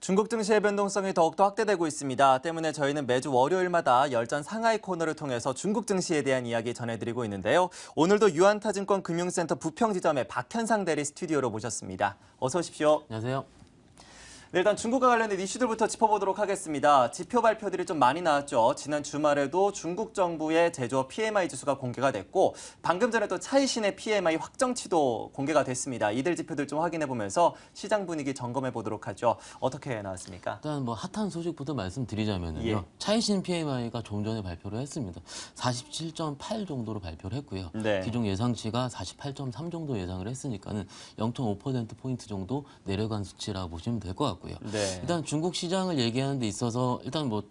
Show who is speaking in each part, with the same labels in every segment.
Speaker 1: 중국 증시의 변동성이 더욱더 확대되고 있습니다. 때문에 저희는 매주 월요일마다 열전 상하이 코너를 통해서 중국 증시에 대한 이야기 전해드리고 있는데요. 오늘도 유한타증권 금융센터 부평지점의 박현상 대리 스튜디오로 모셨습니다. 어서 오십시오.
Speaker 2: 안녕하세요.
Speaker 1: 네, 일단 중국과 관련된 이슈들부터 짚어보도록 하겠습니다. 지표 발표들이 좀 많이 나왔죠. 지난 주말에도 중국 정부의 제조업 PMI 지수가 공개가 됐고 방금 전에 또 차이신의 PMI 확정치도 공개가 됐습니다. 이들 지표들 좀 확인해보면서 시장 분위기 점검해보도록 하죠. 어떻게 나왔습니까?
Speaker 2: 일단 뭐 핫한 소식부터 말씀드리자면요.
Speaker 1: 예.
Speaker 2: 차이신 PMI가 좀 전에 발표를 했습니다. 47.8 정도로 발표를 했고요.
Speaker 1: 네.
Speaker 2: 기존 예상치가 48.3 정도 예상을 했으니까는 0.5%포인트 정도 내려간 수치라고 보시면 될 것 같고요.
Speaker 1: 네.
Speaker 2: 일단 중국 시장을 얘기하는 데 있어서 일단 뭐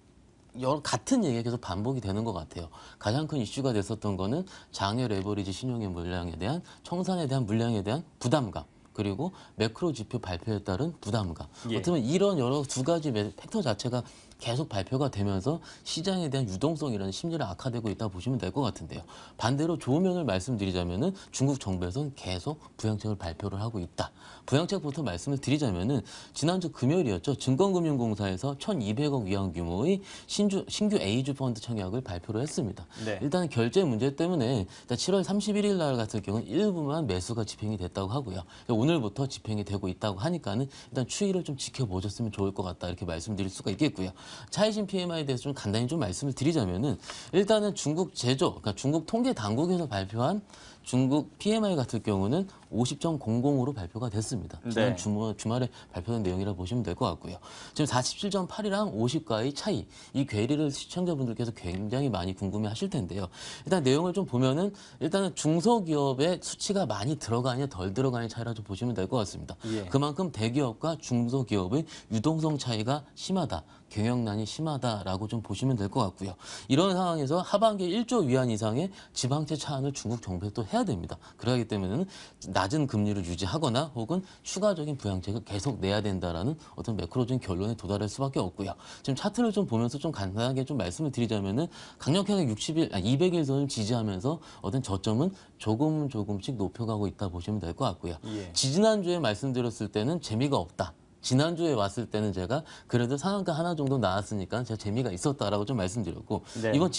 Speaker 2: 같은 얘기가 계속 반복이 되는 것 같아요. 가장 큰 이슈가 됐었던 거는 장외 레버리지 신용의 물량에 대한 청산에 대한 물량에 대한 부담감. 그리고 매크로 지표 발표에 따른 부담감.
Speaker 1: 예.
Speaker 2: 어쩌면 이런 여러 두 가지 팩터 자체가 계속 발표가 되면서 시장에 대한 유동성이라는 심리를 악화되고 있다 보시면 될 것 같은데요. 반대로 좋은 면을 말씀드리자면은 중국 정부에서는 계속 부양책을 발표를 하고 있다. 부양책부터 말씀을 드리자면은 지난주 금요일이었죠. 증권금융공사에서 1,200억 위안 규모의 신규 A주 펀드 청약을 발표를 했습니다.
Speaker 1: 네.
Speaker 2: 일단 결제 문제 때문에 일단 7월 31일 날 같은 경우는 일부만 매수가 집행이 됐다고 하고요. 오늘부터 집행이 되고 있다고 하니까는 일단 추이를 좀 지켜보셨으면 좋을 것 같다 이렇게 말씀드릴 수가 있겠고요. 차이신 PMI에 대해서 좀 간단히 좀 말씀을 드리자면은 일단은 중국 그러니까 중국 통계 당국에서 발표한 중국 PMI 같은 경우는 50.00으로 발표가 됐습니다. 지난 주말에 발표된 내용이라 보시면 될 것 같고요. 지금 47.8이랑 50과의 차이, 이 괴리를 시청자분들께서 굉장히 많이 궁금해하실 텐데요. 일단 내용을 좀 보면은 일단은 중소기업의 수치가 많이 들어가냐 덜 들어가냐 차이라 좀 보시면 될 것 같습니다.
Speaker 1: 예.
Speaker 2: 그만큼 대기업과 중소기업의 유동성 차이가 심하다. 경영난이 심하다라고 좀 보시면 될 것 같고요. 이런 상황에서 하반기에 1조 위안 이상의 지방채 차안을 중국 정부에서 또 해야 됩니다. 그러기 때문에는 낮은 금리를 유지하거나 혹은 추가적인 부양책을 계속 내야 된다라는 어떤 매크로적인 결론에 도달할 수밖에 없고요. 지금 차트를 좀 보면서 좀 간단하게 좀 말씀을 드리자면은 강력하게 200일 선을 지지하면서 어떤 저점은 조금씩 높여가고 있다 보시면 될 것 같고요.
Speaker 1: 예.
Speaker 2: 지난주에 말씀드렸을 때는 재미가 없다. 지난주에 왔을 때는 제가 그래도 상한가 하나 정도 나왔으니까 제가 재미가 있었다라고 좀 말씀드렸고
Speaker 1: 네.
Speaker 2: 이번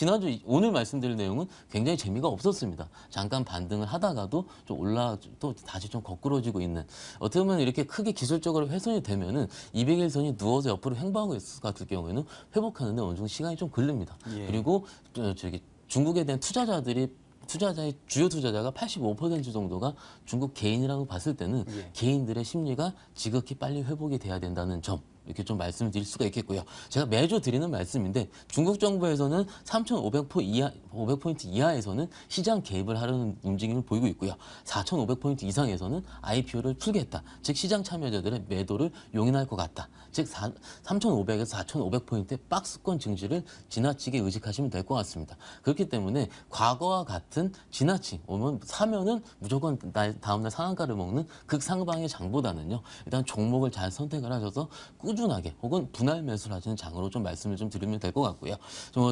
Speaker 2: 오늘 말씀드릴 내용은 굉장히 재미가 없었습니다. 잠깐 반등을 하다가도 좀 또 다시 좀 거꾸러지고 있는 어떻게 보면 이렇게 크게 기술적으로 훼손이 되면은 200일 선이 누워서 옆으로 횡보하고 있을 것 같은 경우에는 회복하는데 어느 정도 시간이 좀 걸립니다.
Speaker 1: 예.
Speaker 2: 그리고 중국에 대한 주요 투자자가 85% 정도가 중국 개인이라고 봤을 때는
Speaker 1: 예.
Speaker 2: 개인들의 심리가 지극히 빨리 회복이 돼야 된다는 점 이렇게 좀 말씀을 드릴 수가 있겠고요. 제가 매주 드리는 말씀인데 중국 정부에서는 3,500포인트 이하에서는 시장 개입을 하려는 움직임을 보이고 있고요. 4,500포인트 이상에서는 IPO를 풀겠다. 즉 시장 참여자들의 매도를 용인할 것 같다. 즉 3,500에서 4,500포인트의 박스권 증시를 지나치게 의식하시면 될 것 같습니다. 그렇기 때문에 과거와 같은 오면 사면은 무조건 다음날 상한가를 먹는 극상방의 장보다는요. 일단 종목을 잘 선택을 하셔서 꾸준하게 혹은 분할 매수를 하시는 장으로 좀 말씀을 좀 드리면 될 것 같고요.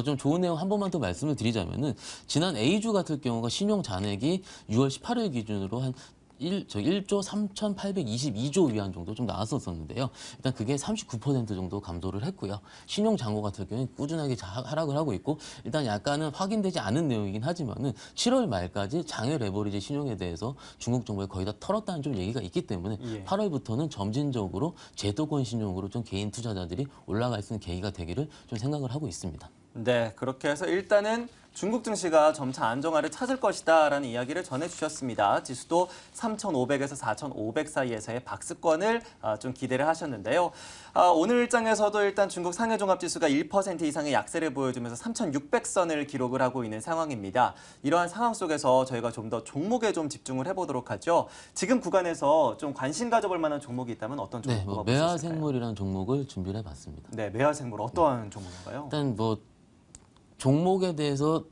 Speaker 2: 좀 좋은 내용 한 번만 더 말씀을 드리자면은 지난 A주 같은 경우가 신용 잔액이 6월 18일 기준으로 한 1조 3,822조 위안 정도 좀 나왔었는데요. 일단 그게 39% 정도 감소를 했고요. 신용 잔고 같은 경우는 꾸준하게 하락을 하고 있고 일단 약간은 확인되지 않은 내용이긴 하지만은 7월 말까지 장외 레버리지 신용에 대해서 중국 정부에 거의 다 털었다는 좀 얘기가 있기 때문에
Speaker 1: 예.
Speaker 2: 8월부터는 점진적으로 제도권 신용으로 좀 개인 투자자들이 올라갈 수 있는 계기가 되기를 좀 생각을 하고 있습니다.
Speaker 1: 네, 그렇게 해서 일단은 중국 증시가 점차 안정화를 찾을 것이다라는 이야기를 전해주셨습니다. 지수도 3,500에서 4,500 사이에서의 박스권을 좀 기대를 하셨는데요. 오늘 일장에서도 일단 중국 상해종합지수가 1% 이상의 약세를 보여주면서 3,600선을 기록을 하고 있는 상황입니다. 이러한 상황 속에서 저희가 좀 더 종목에 좀 집중을 해보도록 하죠. 지금 구간에서 좀 관심 가져볼 만한 종목이 있다면 어떤 종목이 있을까요?
Speaker 2: 매화생물이라는 종목을 준비를 해봤습니다.
Speaker 1: 네, 매화생물 어떠한 종목인가요?
Speaker 2: 일단 종목에 대해서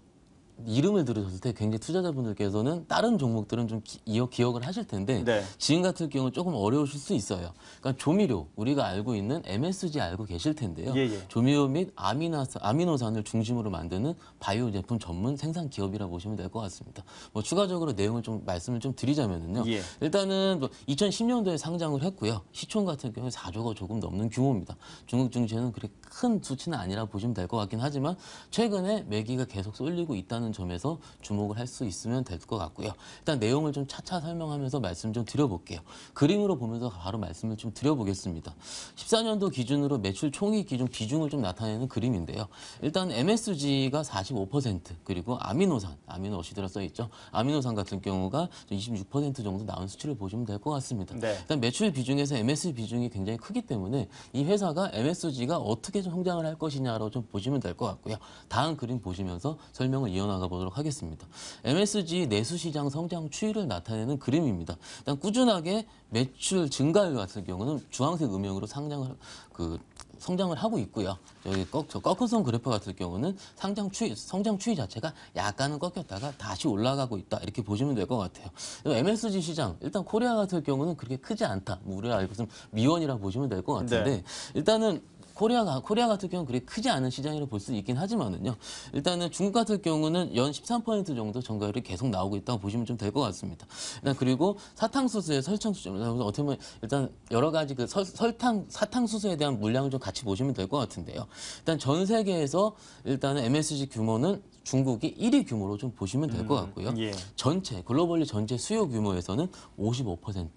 Speaker 2: 이름을 들으셨을 때 굉장히 투자자분들께서는 다른 종목들은 좀 기억을 하실 텐데
Speaker 1: 네.
Speaker 2: 지금 같은 경우는 조금 어려우실 수 있어요. 그러니까 조미료, 우리가 알고 있는 MSG 알고 계실 텐데요.
Speaker 1: 예, 예.
Speaker 2: 조미료 및 아미노산을 중심으로 만드는 바이오 제품 전문 생산 기업이라 보시면 될 것 같습니다. 뭐 추가적으로 내용을 좀 말씀을 좀 드리자면은요.
Speaker 1: 예.
Speaker 2: 일단은 뭐 2010년도에 상장을 했고요. 시총 같은 경우는 4조가 조금 넘는 규모입니다. 중국 증시는 그렇게 큰 수치는 아니라 보시면 될 것 같긴 하지만 최근에 매기가 계속 쏠리고 있다는 점에서 주목을 할 수 있으면 될 것 같고요. 일단 내용을 좀 차차 설명하면서 말씀 좀 드려볼게요. 그림으로 보면서 바로 말씀을 좀 드려보겠습니다. 14년도 기준으로 매출 총익 기준 비중을 좀 나타내는 그림인데요. 일단 MSG가 45% 그리고 아미노산 어시드라 써있죠. 아미노산 같은 경우가 26% 정도 나온 수치를 보시면 될 것 같습니다.
Speaker 1: 네.
Speaker 2: 일단 매출 비중에서 MSG 비중이 굉장히 크기 때문에 이 회사가 MSG가 어떻게 좀 성장을 할 것이냐로 좀 보시면 될 것 같고요. 다음 그림 보시면서 설명을 이어나가 보도록 하겠습니다. MSG 내수 시장 성장 추이를 나타내는 그림입니다. 일단 꾸준하게 매출 증가율 같은 경우는 주황색 음영으로 성장을 하고 있고요. 여기 꺾어선 그래프 같은 경우는 성장 추이 자체가 약간은 꺾였다가 다시 올라가고 있다 이렇게 보시면 될 것 같아요. MSG 시장 일단 코리아 같은 경우는 그렇게 크지 않다. 뭐 우리가 알고 있으면 미원이라 보시면 될 것 같은데
Speaker 1: 네.
Speaker 2: 일단은 코리아 같은 경우는 그렇게 크지 않은 시장이라고 볼 수 있긴 하지만은요. 일단은 중국 같은 경우는 연 13% 정도 증가율이 계속 나오고 있다고 보시면 좀 될 것 같습니다. 일단 그리고 사탕수수의 어떻게 보면 일단 여러 가지 그 사탕수수에 대한 물량을 좀 같이 보시면 될 것 같은데요. 일단 전 세계에서 일단은 MSG 규모는 중국이 1위 규모로 좀 보시면 될 것 같고요.
Speaker 1: 예.
Speaker 2: 글로벌리 전체 수요 규모에서는 55%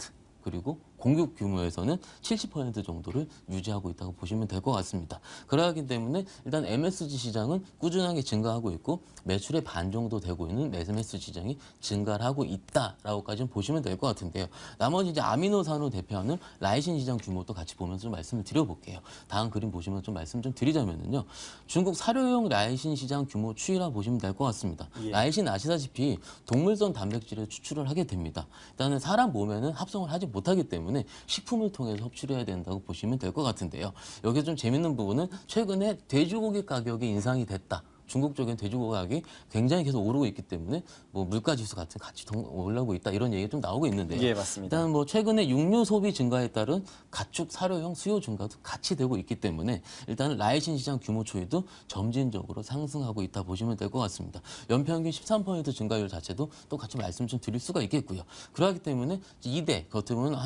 Speaker 2: 그리고 공급 규모에서는 70% 정도를 유지하고 있다고 보시면 될 것 같습니다. 그러기 때문에 일단 MSG 시장은 꾸준하게 증가하고 있고 매출의 반 정도 되고 있는 MSG 시장이 증가를 하고 있다라고까지는 보시면 될 것 같은데요. 나머지 이제 아미노산으로 대표하는 라이신 시장 규모도 같이 보면서 좀 말씀을 드려볼게요. 다음 그림 보시면 좀 말씀 좀 드리자면요. 중국 사료용 라이신 시장 규모 추이라 보시면 될 것 같습니다.
Speaker 1: 예.
Speaker 2: 라이신 아시다시피 동물성 단백질을 추출을 하게 됩니다. 일단은 사람 몸에는 합성을 하지 못하기 때문에 식품을 통해서 섭취를 해야 된다고 보시면 될 것 같은데요. 여기서 좀 재밌는 부분은 최근에 돼지고기 가격이 인상이 됐다. 중국 쪽엔 돼지고기 가격이 굉장히 계속 오르고 있기 때문에 뭐 물가지수 같은 같이 올라오고 있다 이런 얘기가 좀 나오고 있는데요.
Speaker 1: 예, 맞습니다.
Speaker 2: 일단 뭐 최근에 육류 소비 증가에 따른 가축 사료용 수요 증가도 같이 되고 있기 때문에 일단 라이신 시장 규모 추이도 점진적으로 상승하고 있다 보시면 될 것 같습니다. 연평균 13% 증가율 자체도 또 같이 말씀 좀 드릴 수가 있겠고요. 그렇기 때문에 2대 어떻게 보면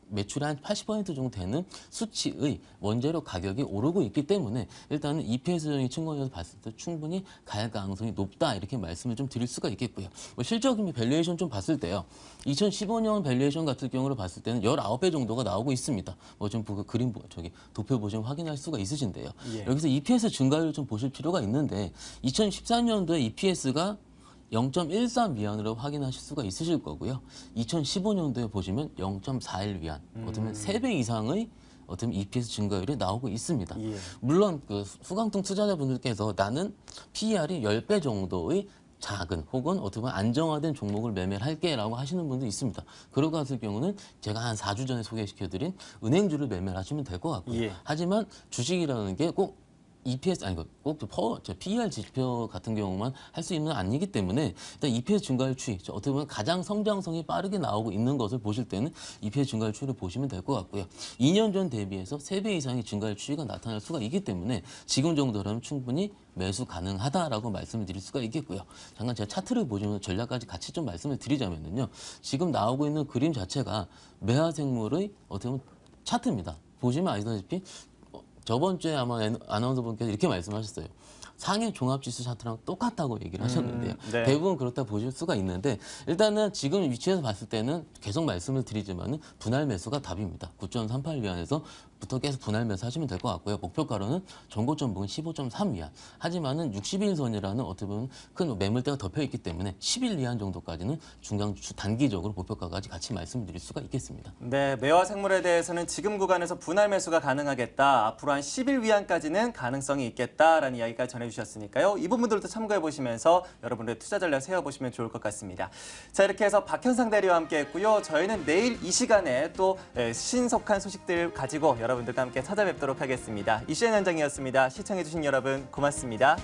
Speaker 2: 매출의 한 80% 정도 되는 수치의 원재료 가격이 오르고 있기 때문에 일단은 EPS적인 측면에서 봤을 때 충분히 갈 가능성이 높다 이렇게 말씀을 좀 드릴 수가 있겠고요. 뭐 실적인 밸류에이션 좀 봤을 때요. 2015년 밸류에이션 같은 경우를 봤을 때는 19배 정도가 나오고 있습니다. 뭐 좀 그림 도표 보시면 확인할 수가 있으신데요.
Speaker 1: 예.
Speaker 2: 여기서 EPS 증가율 좀 보실 필요가 있는데 2014년도에 EPS가 0.13 위안으로 확인하실 수가 있으실 거고요. 2015년도에 보시면 0.41 위안, 어쩌면 3배 이상의 어떤 EPS 증가율이 나오고 있습니다.
Speaker 1: 예.
Speaker 2: 물론 그 수강통 투자자분들께서 나는 PER이 10배 정도의 작은 혹은 어떻게 보면 안정화된 종목을 매매를 할게라고 하시는 분도 있습니다. 그런 것 같은 경우는 제가 한 4주 전에 소개시켜드린 은행주를 매매를 하시면 될 것 같고요.
Speaker 1: 예.
Speaker 2: 하지만 주식이라는 게 꼭 EPS 아니 꼭 PER 지표 같은 경우만 할 수 있는 건 아니기 때문에 일단 EPS 증가율 추이 어떻게 보면 가장 성장성이 빠르게 나오고 있는 것을 보실 때는 EPS 증가율 추이를 보시면 될 것 같고요. 2년 전 대비해서 3배 이상의 증가율 추이가 나타날 수가 있기 때문에 지금 정도라면 충분히 매수 가능하다라고 말씀을 드릴 수가 있겠고요. 잠깐 제가 차트를 보시면 전략까지 같이 좀 말씀을 드리자면요. 지금 나오고 있는 그림 자체가 매화생물의 어떻게 보면 차트입니다. 보시면 아시다시피 저번 주에 아마 아나운서분께서 이렇게 말씀하셨어요. 상해 종합지수 차트랑 똑같다고 얘기를 하셨는데요.
Speaker 1: 네.
Speaker 2: 대부분 그렇다 보실 수가 있는데 일단은 지금 위치에서 봤을 때는 계속 말씀을 드리지만은 분할 매수가 답입니다. 9.38 위안에서부터 계속 분할 매수하시면 될 것 같고요. 목표가로는 전고점 부근 15.3 위안. 하지만은 60일선이라는 어떻게 보면 큰 매물대가 덮여 있기 때문에 10일 위안 정도까지는 단기적으로 목표가까지 같이 말씀드릴 수가 있겠습니다.
Speaker 1: 네, 매화 생물에 대해서는 지금 구간에서 분할 매수가 가능하겠다. 앞으로 한 10일 위안까지는 가능성이 있겠다라는 이야기까지 전해주셨으니까요. 이 부분들도 참고해 보시면서 여러분들의 투자 전략 세워보시면 좋을 것 같습니다. 자, 이렇게 해서 박현상 대리와 함께했고요. 저희는 내일 이 시간에 또 신속한 소식들 가지고 여러분들과 함께 찾아뵙도록 하겠습니다. 이슈의 현장이었습니다. 시청해주신 여러분 고맙습니다.